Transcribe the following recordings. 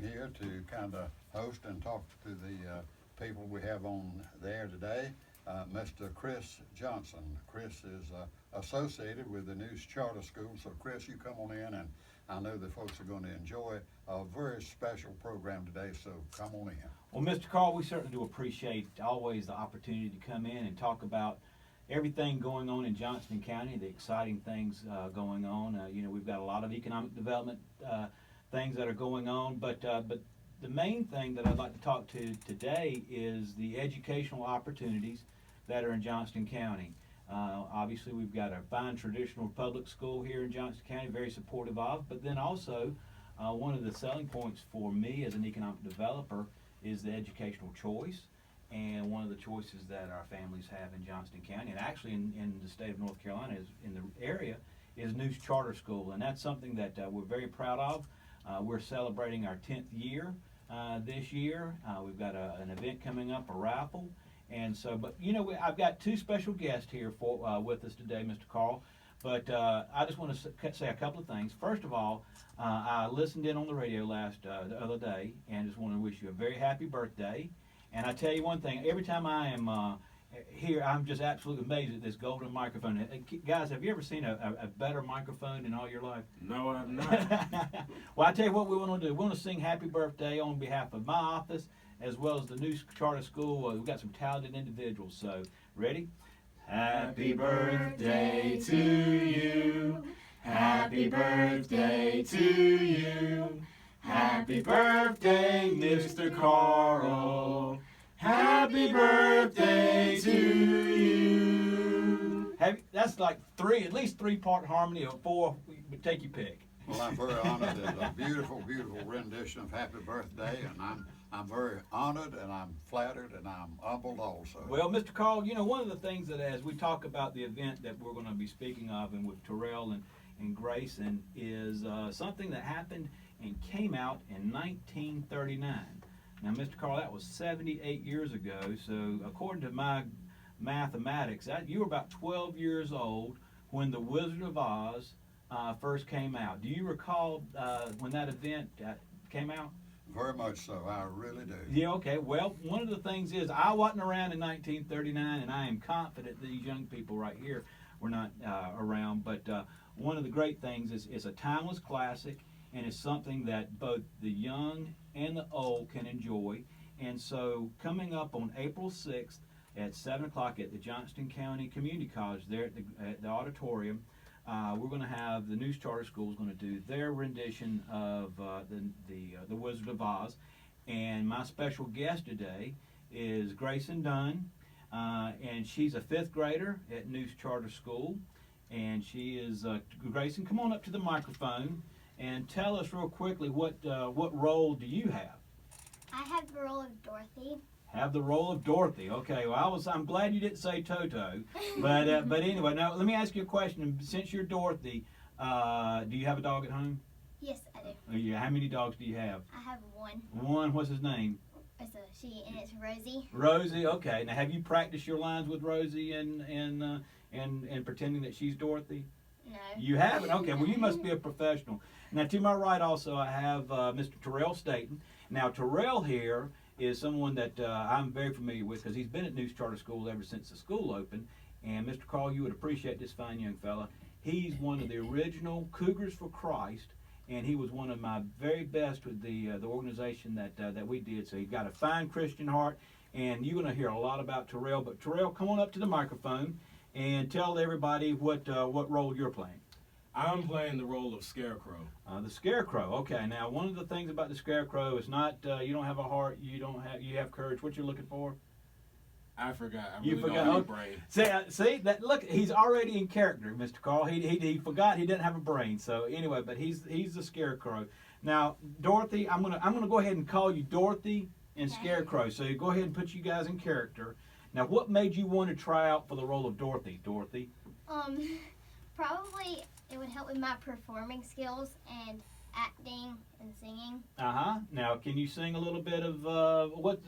here to kind of host and talk to the people we have on there today. Mr. Chris Johnson. Chris is associated with the News Charter School. So, Chris, you come on in, and I know the folks are going to enjoy a very special program today. So, come on in. Well, Mr. Carl, we certainly do appreciate always the opportunity to come in and talk about everything going on in Johnston County, the exciting things going on. We've got a lot of economic development things that are going on, but the main thing that I'd like to talk to today is the educational opportunities that are in Johnston County. Obviously, we've got a fine traditional public school here in Johnston County, very supportive of, but then also one of the selling points for me as an economic developer is the educational choice. And one of the choices that our families have in Johnston County, and actually in the state of North Carolina, is in the area, is News Charter School. And that's something that we're very proud of. We're celebrating our 10th year this year. We've got an event coming up, a raffle. And so, but I've got two special guests here with us today, Mr. Carl. But I just want to say a couple of things. First of all, I listened in on the radio the other day, and just want to wish you a very happy birthday. And I tell you one thing, every time I am here, I'm just absolutely amazed at this golden microphone. Guys, have you ever seen a better microphone in all your life? No, I have not. Well, I tell you what we want to do. We want to sing happy birthday on behalf of my office, as well as the News Charter School. We've got some talented individuals. So, ready? Happy birthday to you. Happy birthday to you. Happy birthday, Mr. Carl. Happy birthday to you. That's like at least three-part harmony, or four, but take your pick. Well, I'm very honored. It's a beautiful, beautiful rendition of Happy Birthday, and I'm very honored, and I'm flattered, and I'm humbled also. Well, Mr. Carl, one of the things that as we talk about the event that we're going to be speaking of, and with Terrell and Grayson, is something that happened and came out in 1939. Now, Mr. Carl, that was 78 years ago, so according to my mathematics, you were about 12 years old when The Wizard of Oz first came out. Do you recall when that event came out? Very much so, I really do. Yeah, okay. Well, one of the things is I wasn't around in 1939, and I am confident these young people right here were not around, but one of the great things is it's a timeless classic, and it's something that both the young and the old can enjoy. And so coming up on April 6th at 7 o'clock at the Johnston County Community College there at the auditorium, we're going to have the News Charter School is going to do their rendition of the Wizard of Oz. And my special guest today is Grayson Dunn, and she's a 5th grader at News Charter School. And she is, Grayson, come on up to the microphone and tell us real quickly what role do you have? I have the role of Dorothy. Have the role of Dorothy. Okay. Well, I'm glad you didn't say Toto, but anyway, now let me ask you a question. Since you're Dorothy, do you have a dog at home? Yes, I do. Yeah. How many dogs do you have? I have one. One. What's his name? It's a she, and it's Rosie. Rosie. Okay. Now, have you practiced your lines with Rosie and pretending that she's Dorothy? No. You haven't? Okay. Well, you must be a professional. Now, to my right also, I have Mr. Terrell Staten. Now, Terrell here is someone that I'm very familiar with because he's been at News Charter School ever since the school opened. And Mr. Carl, you would appreciate this fine young fella. He's one of the original Cougars for Christ, and he was one of my very best with the organization that we did. So he's got a fine Christian heart, and you're going to hear a lot about Terrell. But Terrell, come on up to the microphone and tell everybody what role you're playing. I'm playing the role of Scarecrow. The Scarecrow. Okay. Now, one of the things about the Scarecrow is not you don't have a heart. You have courage. What you're looking for? I forgot. I You really forgot. don't have a brain. See that? Look, he's already in character, Mr. Carl. He forgot he didn't have a brain. So anyway, but he's the Scarecrow. Now, Dorothy, I'm gonna go ahead and call you Dorothy and Okay. Scarecrow. So you go ahead and put you guys in character. Now, what made you want to try out for the role of Dorothy? Dorothy. Probably it would help with my performing skills and acting and singing. Now, can you sing a little bit of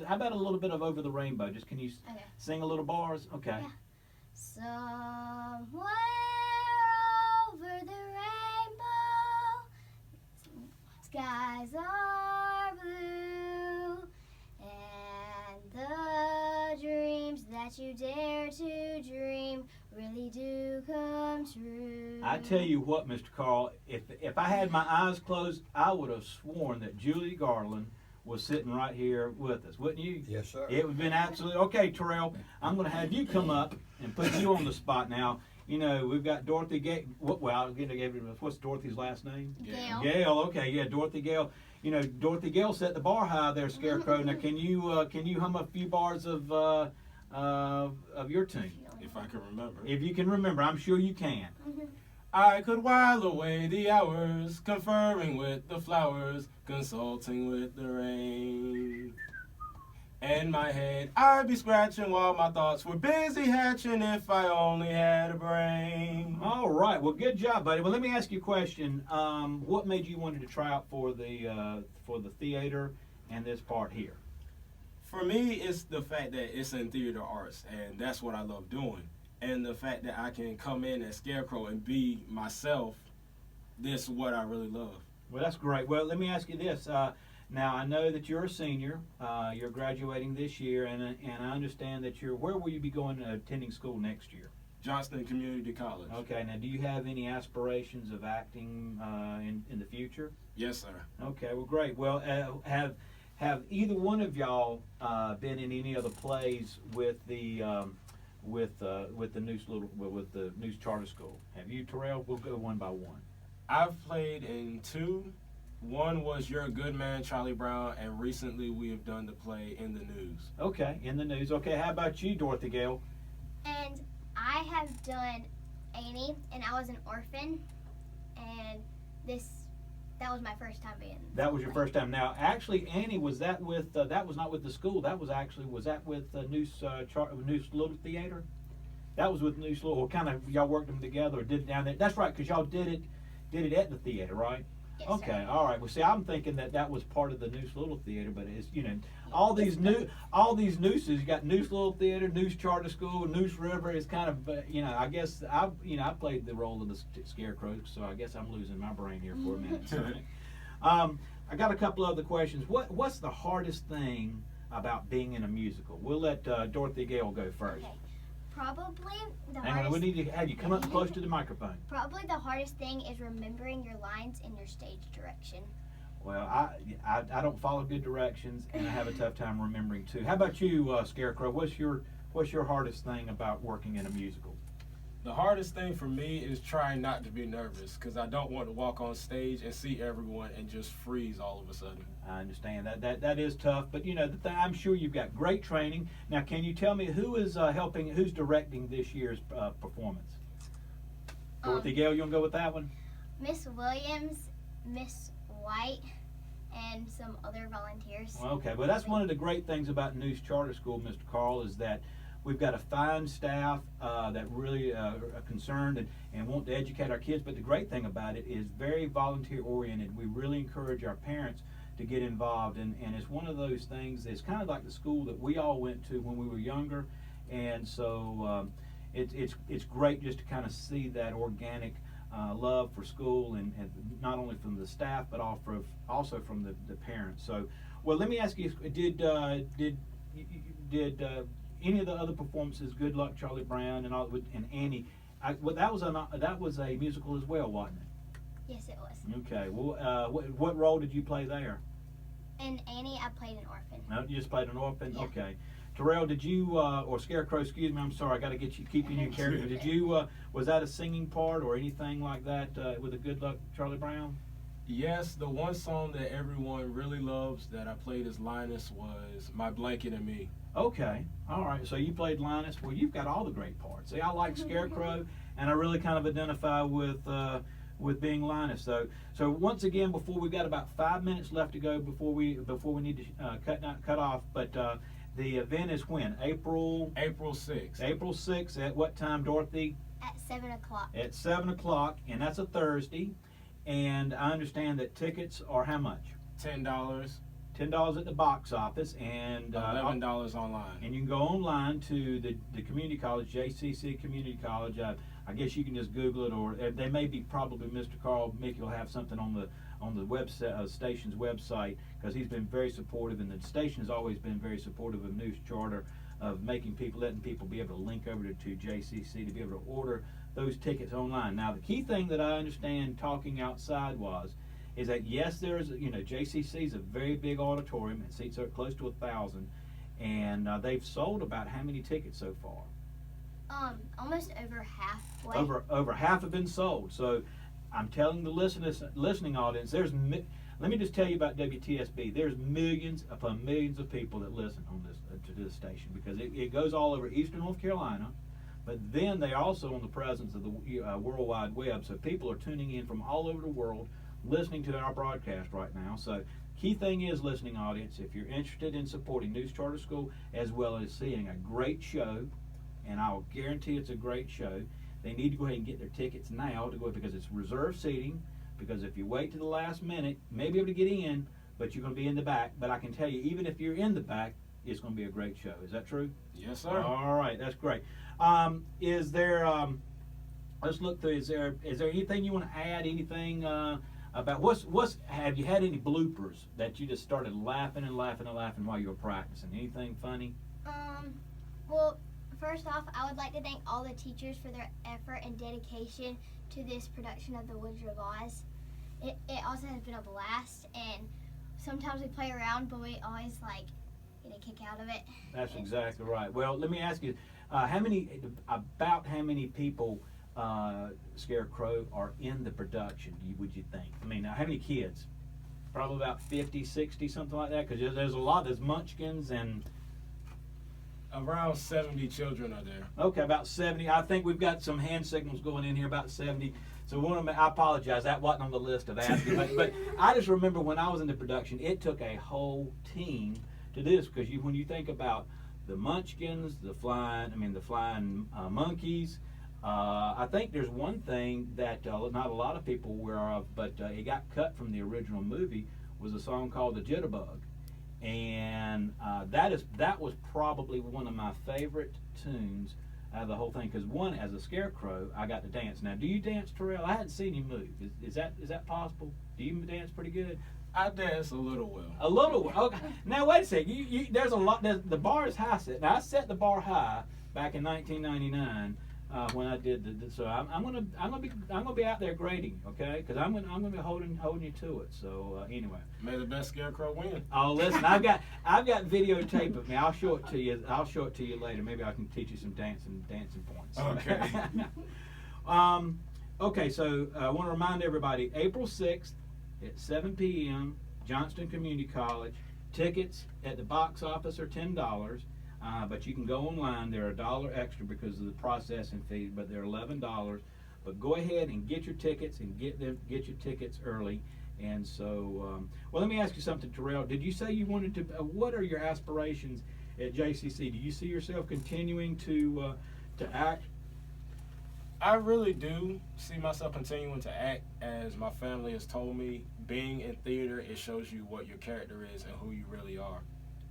How about a little bit of Over the Rainbow? Just can you Okay. sing a little bars? Okay. Yeah. Somewhere over the rainbow, skies are blue. that you dare to dream really do come true. I tell you what, Mr. Carl, if I had my eyes closed, I would have sworn that Julie Garland was sitting right here with us, wouldn't you? Yes, sir. It would have been absolutely okay, Terrell. I'm going to have you come up and put you on the spot now. You know, we've got Dorothy Gale. Well, what's Dorothy's last name? Gail. Gale. Okay, yeah, Dorothy Gale. You know, Dorothy Gale set the bar high there, Scarecrow. Now, can you hum a few bars of your tune? If I can remember. If you can remember, I'm sure you can. I could while away the hours, conferring with the flowers, consulting with the rain. In my head, I'd be scratching while my thoughts were busy hatching if I only had a brain. All right. Well, good job, buddy. Well, let me ask you a question. What made you wanted to try out for the theater and this part here? For me, it's the fact that it's in theater arts, and that's what I love doing. And the fact that I can come in as Scarecrow and be myself, this is what I really love. Well, that's great. Well, let me ask you this. Now, I know that you're a senior. You're graduating this year, and I understand that where will you be going attending school next year? Johnston Community College. Okay. Now, do you have any aspirations of acting in the future? Yes, sir. Okay. Well, great. Well, have either one of y'all been in any other plays with the News Charter School? Have you, Terrell? We'll go one by one. I've played in two. One was You're a Good Man, Charlie Brown, and recently we have done the play In the News. Okay, In the News. Okay, how about you, Dorothy Gale? And I have done Annie, and I was an orphan, and that was my first time being. That was your first time. Now, actually, Annie, was that with? That was not with the school. That was that with News Little Theater? That was with News Little. Or kind of y'all worked them together or did it down there. That's right, because y'all did it at the theater, right? Yes, Okay, sir. all right. Well, see, I'm thinking that was part of the News Little Theater, but it's all these nooses. You got News Little Theater, News Charter School, News River. It's kind of I guess I played the role of the Scarecrow, so I guess I'm losing my brain here for a minute. I got a couple other questions. What's the hardest thing about being in a musical? We'll let Dorothy Gale go first. Okay. Probably the Hang on, we hardest. need to have you come up close to the microphone. Probably the hardest thing is remembering your lines and your stage direction. Well, I don't follow good directions, and I have a tough time remembering too. How about you, Scarecrow? What's your hardest thing about working in a musical? The hardest thing for me is trying not to be nervous because I don't want to walk on stage and see everyone and just freeze all of a sudden. I understand that is tough, but I'm sure you've got great training. Now, can you tell me who is who's directing this year's performance? Dorothy Gale, you want to go with that one? Miss Williams, Miss White, and some other volunteers. Okay, well, that's one of the great things about News Charter School, Mr. Carl, is that we've got a fine staff that really are concerned and want to educate our kids. But the great thing about it is very volunteer oriented. We really encourage our parents to get involved, and it's one of those things. It's kind of like the school that we all went to when we were younger, and so it's great just to kind of see that organic love for school, and not only from the staff but also from the parents. So, well, let me ask you: Did any of the other performances, Good Luck, Charlie Brown, and Annie, that was a musical as well, wasn't it? Yes, it was. Okay. Well, what role did you play there? In Annie, I played an orphan. No, you just played an orphan. Yeah. Okay. Terrell, did you or Scarecrow? Excuse me. I'm sorry. I got to keep you in character. Did you? Was that a singing part or anything like that with a Good Luck, Charlie Brown? Yes, the one song that everyone really loves that I played as Linus was My Blanket and Me. Okay. All right. So you played Linus. Well, you've got all the great parts. See, I like Scarecrow, and I really kind of identify with being Linus. So once again, before we've got about 5 minutes left to go before we need to cut off. But the event is when? April 6th. April 6th. At what time, Dorothy? At 7 o'clock. At 7 o'clock, and that's a Thursday. And I understand that tickets are how much? $10. $10 at the box office, and $11 online. And you can go online to the community college, JCC Community College. I guess you can just Google it, or they may be probably Mr. Carl Mickey will have something on the website, station's website, because he's been very supportive, and the station has always been very supportive of News Charter of letting people be able to link over to JCC to be able to order those tickets online. Now, the key thing that I understand talking outside is that yes, JCC is a very big auditorium. It seats close to 1,000, and they've sold about how many tickets so far? Almost over halfway. Over half have been sold. So I'm telling the listening audience, let me just tell you about WTSB. There's millions upon millions of people that listen on to this station, because it goes all over Eastern North Carolina, but then they're also on the presence of the World Wide Web. So people are tuning in from all over the world, listening to our broadcast right now. So key thing is, listening audience, if you're interested in supporting News Charter School as well as seeing a great show, and I'll guarantee it's a great show, they need to go ahead and get their tickets now because it's reserved seating. Because if you wait to the last minute, you may be able to get in, but you're going to be in the back. But I can tell you, even if you're in the back, it's going to be a great show. Is that true? Yes, sir. All right, that's great. Is there? Let's look through. Is there anything you want to add? Anything about what's? Have you had any bloopers that you just started laughing and laughing and laughing while you were practicing? Anything funny? Well, first off, I would like to thank all the teachers for their effort and dedication to this production of The Wizard of Oz. It also has been a blast, and sometimes we play around, but we always get a kick out of it. That's exactly right. Well, let me ask you, how many people, Scarecrow, are in the production, would you think? I mean, how many kids? Probably about 50, 60, something like that, because there's a lot. There's Munchkins and... Around 70 children are there. Okay, about 70. I think we've got some hand signals going in here, about 70. So I apologize, that wasn't on the list of asking. but I just remember when I was in the production, it took a whole team to do this, because when you think about the Munchkins, the flying monkeys, I think there's one thing that not a lot of people were aware of, but it got cut from the original movie, was a song called The Jitterbug. And that was probably one of my favorite tunes out of the whole thing, because one, as a Scarecrow, I got to dance. Now, do you dance, Terrell? I hadn't seen you move. Is that possible? Do you dance pretty good? I dance a little well. A little well. Okay. Now wait a second. There's a lot. The bar is high set. Now I set the bar high back in 1999 when I did so I'm gonna be out there grading, okay? Because I'm gonna be holding you to it. So anyway. May the best Scarecrow win. Oh, listen, I've got videotape of me. I'll show it to you. I'll show it to you later. Maybe I can teach you some dancing points. Okay. Okay. So I want to remind everybody, April 6th at 7 p.m. Johnston Community College. Tickets at the box office are $10. But you can go online. They're $1 extra because of the processing fee, but they're $11. But go ahead and get your tickets and get your tickets early. And so, well, let me ask you something, Terrell. Did you say you wanted to? What are your aspirations at JCC? Do you see yourself continuing to act? I really do see myself continuing to act. As my family has told me, being in theater, it shows you what your character is and who you really are.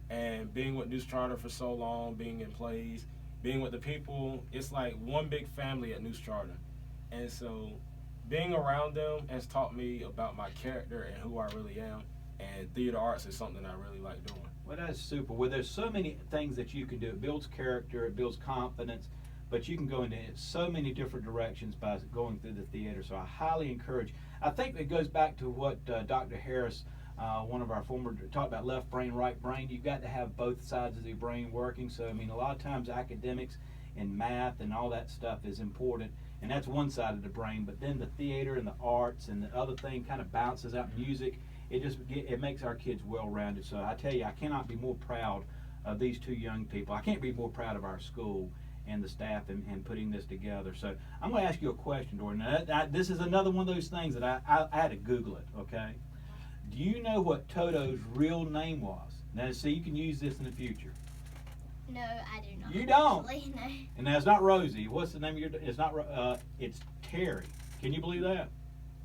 And being with News Charter for so long, being in plays, being with the people, it's like one big family at News Charter. And so being around them has taught me about my character and who I really am. And theater arts is something I really like doing. Well, that's super. Well, there's so many things that you can do. It builds character, it builds confidence, but you can go into so many different directions by going through the theater. So I highly encourage. I think it goes back to what Dr. Harris, one of our former, talked about left brain, right brain. You've got to have both sides of the brain working. So, I mean, a lot of times academics and math and all that stuff is important, and that's one side of the brain. But then the theater and the arts and the other thing kind of bounces out music. It makes our kids well-rounded. So I tell you, I cannot be more proud of these two young people. I can't be more proud of our school and the staff and putting this together. So I'm going to ask you a question, Jordan. Now, this is another one of those things that I had to Google it, okay? Do you know what Toto's real name was? Now, see, you can use this in the future. No, I do not. You don't? Actually, no. And now, it's not Rosie. What's the name of your, it's not, it's Terry. Can you believe that?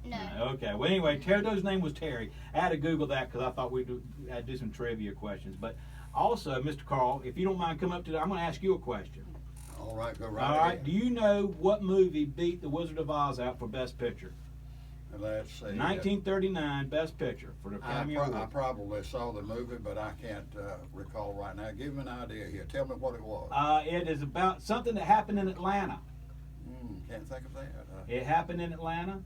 No. Okay. Well, anyway, Toto's name was Terry. I had to Google that because I thought I'd do some trivia questions. But also, Mr. Carl, if you don't mind, come up to I'm going to ask you a question. All right, go right All ahead. right. Do you know what movie beat The Wizard of Oz out for Best Picture? Let's see. 1939 Best Picture for the Academy I Award. probably saw the movie, but I can't recall right now. Give me an idea here. Tell me what it was. It is about something that happened in Atlanta. Can't think of that. It happened in Atlanta.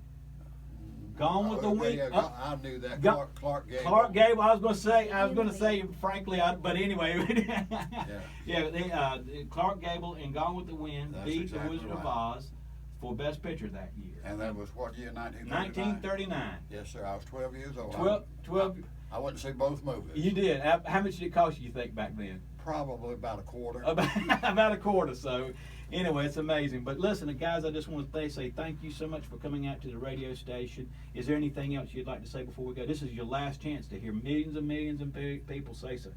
Gone with the Wind. Yeah, I knew that. Go- Clark Gable. Clark Gable. I was going to say, frankly, but anyway, Clark Gable and Gone with the Wind That's beat exactly The Wizard of right. Oz for Best Picture that year. And that was what year? 1939. 1939. Yes, sir. I was 12 years old. 12. I went to see both movies. You did. How much did it cost you think back then? Probably about a quarter. About a quarter. So, anyway, it's amazing. But listen, guys, I just want to say thank you so much for coming out to the radio station. Is there anything else you'd like to say before we go? This is your last chance to hear millions and millions of people say so.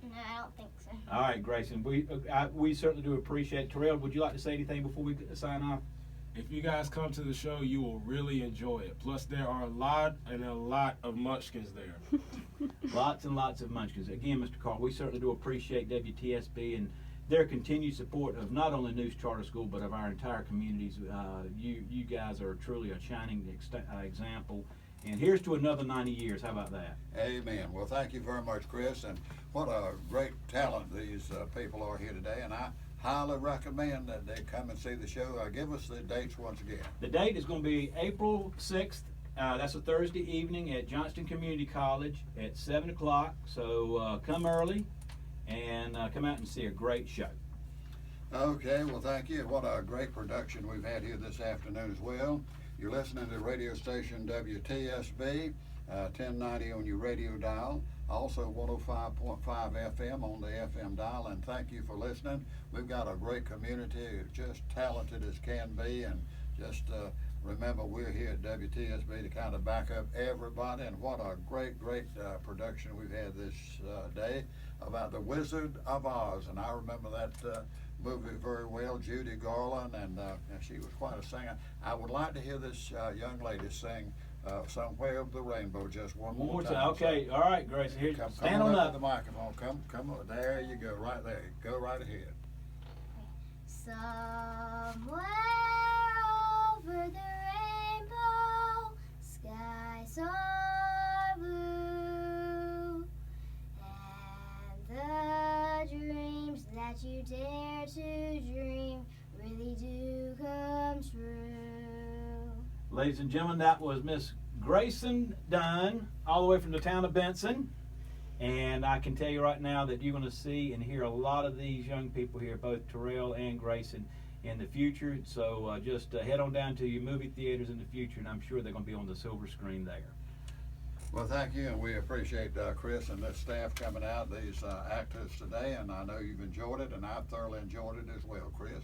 No, I don't think so. All right, Grayson, we certainly do appreciate it. Terrell, would you like to say anything before we sign off? If you guys come to the show, you will really enjoy it. Plus, there are a lot of munchkins there. Lots and lots of munchkins. Again, Mr. Carl, we certainly do appreciate WTSB and their continued support of not only News Charter School, but of our entire communities. You guys are truly a shining example. And here's to another 90 years. How about that? Amen. Well, thank you very much, Chris. And what a great talent these people are here today. And I highly recommend that they come and see the show. Give us the dates once again. The date is going to be April 6th. That's a Thursday evening at Johnston Community College at 7 o'clock. So come early and come out and see a great show. Okay, well, thank you. What a great production we've had here this afternoon as well. You're listening to radio station WTSB, 1090 on your radio dial, also 105.5 FM on the FM dial, and thank you for listening. We've got a great community, just talented as can be, and just remember we're here at WTSB to kind of back up everybody, and what a great production we've had this day about The Wizard of Oz, and I remember that movie very well. Judy Garland, and she was quite a singer. I would like to hear this young lady sing Somewhere Over the Rainbow just one more time. Okay, all right, Grace. Here, Come stand on on up up. to the microphone. Come on. There you go, right there. Go right ahead. Somewhere over the rainbow, skies are blue, and the dreams that you dare to dream really do come true. Ladies and gentlemen, that was Miss Grayson Dunn, all the way from the town of Benson. And I can tell you right now that you're going to see and hear a lot of these young people here, both Terrell and Grayson, in the future. So just head on down to your movie theaters in the future, and I'm sure they're going to be on the silver screen there. Well, thank you, and we appreciate Chris and the staff coming out, these actors today, and I know you've enjoyed it, and I've thoroughly enjoyed it as well, Chris.